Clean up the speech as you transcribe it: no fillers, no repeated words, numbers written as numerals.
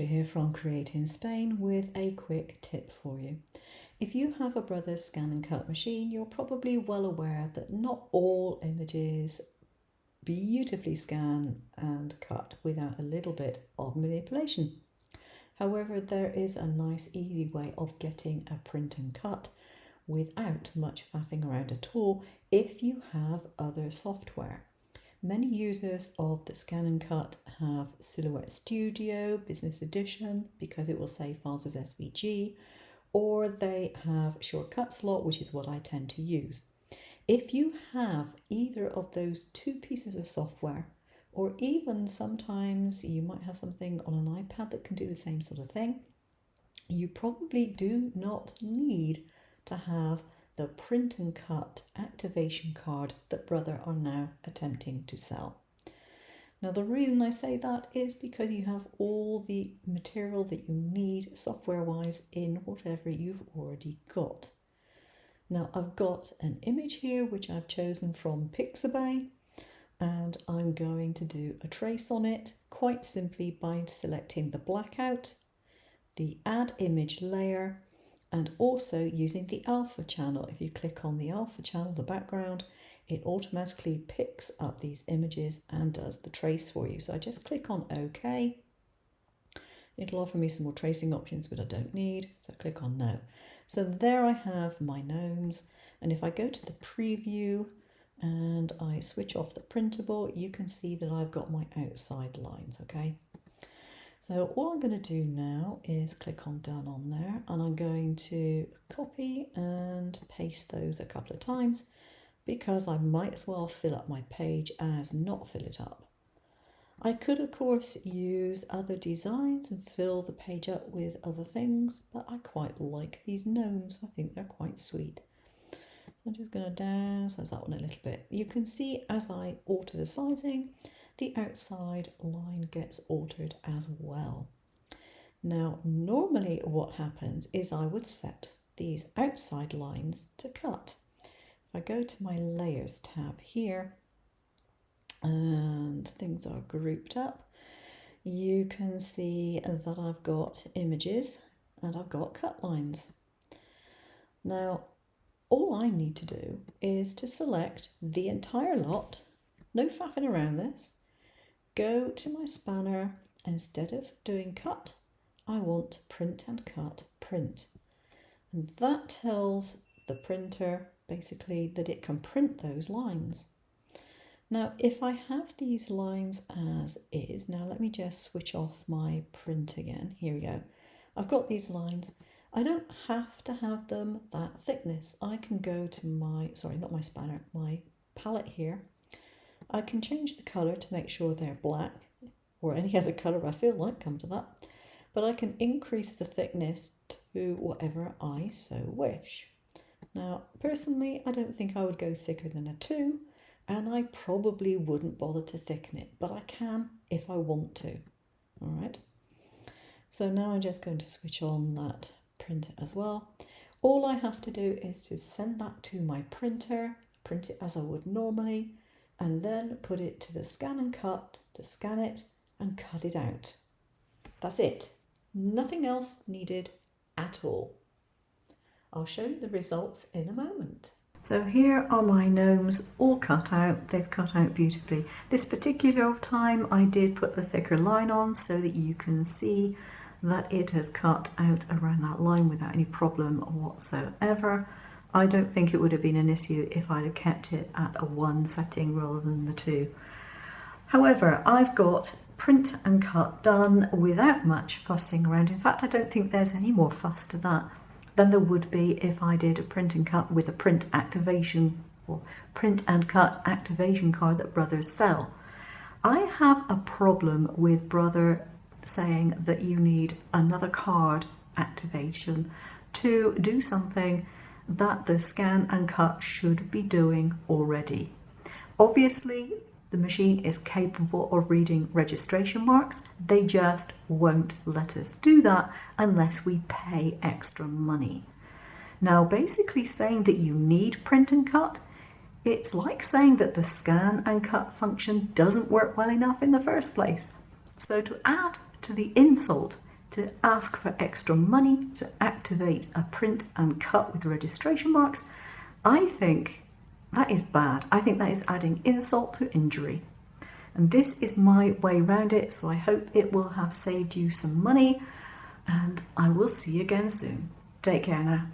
here from Create in Spain with a quick tip for you. If you have a Brother's ScanNCut machine, you're probably well aware that not all images beautifully scan and cut without a little bit of manipulation. However, there is a nice easy way of getting a print and cut without much faffing around at all if you have other software. Many users of the ScanNCut have Silhouette Studio Business Edition because it will save files as SVG, or they have Shortcut Slot, which is what I tend to use. If you have either of those two pieces of software, or even sometimes you might have something on an iPad that can do the same sort of thing, you probably do not need to have the print and cut activation card that Brother are now attempting to sell. Now the reason I say that is because you have all the material that you need software wise in whatever you've already got. Now I've got an image here which I've chosen from Pixabay, and I'm going to do a trace on it quite simply by selecting the blackout, the add image layer, and also using the alpha channel. If you click on the alpha channel, the background, it automatically picks up these images and does the trace for you. So I just click on OK. It'll offer me some more tracing options, but I don't need, so I click on No. So there I have my gnomes, and if I go to the preview and I switch off the printable, you can see that I've got my outside lines, okay? So all I'm going to do now is click on Done on there, and I'm going to copy and paste those a couple of times because I might as well fill up my page as not fill it up. I could of course use other designs and fill the page up with other things, but I quite like these gnomes. I think they're quite sweet. So I'm just going to downsize that one a little bit. You can see as I alter the sizing, the outside line gets altered as well. Now, normally what happens is I would set these outside lines to cut. If I go to my Layers tab here, and things are grouped up, you can see that I've got images and I've got cut lines. Now, all I need to do is to select the entire lot, no faffing around this, go to my spanner, and instead of doing cut, I want print and cut print. And that tells the printer basically that it can print those lines. Now, if I have these lines as is, now let me just switch off my print again. Here we go. I've got these lines. I don't have to have them that thickness. I can go to my, sorry, not my spanner, my palette here. I can change the color to make sure they're black, or any other color I feel like, come to that. But I can increase the thickness to whatever I so wish. Now, personally, I don't think I would go thicker than a 2, and I probably wouldn't bother to thicken it, but I can if I want to. All right. So now I'm just going to switch on that print as well. All I have to do is to send that to my printer, print it as I would normally, and then put it to the ScanNCut to scan it and cut it out. That's it. Nothing else needed at all. I'll show you the results in a moment. So here are my gnomes all cut out. They've cut out beautifully. This particular time I did put the thicker line on so that you can see that it has cut out around that line without any problem whatsoever. I don't think it would have been an issue if I'd have kept it at a 1 setting rather than the 2. However, I've got print and cut done without much fussing around. In fact, I don't think there's any more fuss to that than there would be if I did a print and cut with a print activation or print and cut activation card that Brothers sell. I have a problem with Brother saying that you need another card activation to do something that the ScanNCut should be doing already. Obviously, the machine is capable of reading registration marks. They just won't let us do that unless we pay extra money. Now, basically saying that you need print and cut, it's like saying that the ScanNCut function doesn't work well enough in the first place. So to add to the insult, to ask for extra money to activate a print and cut with registration marks, I think that is bad. I think that is adding insult to injury. And this is my way around it, so I hope it will have saved you some money, and I will see you again soon. Take care now.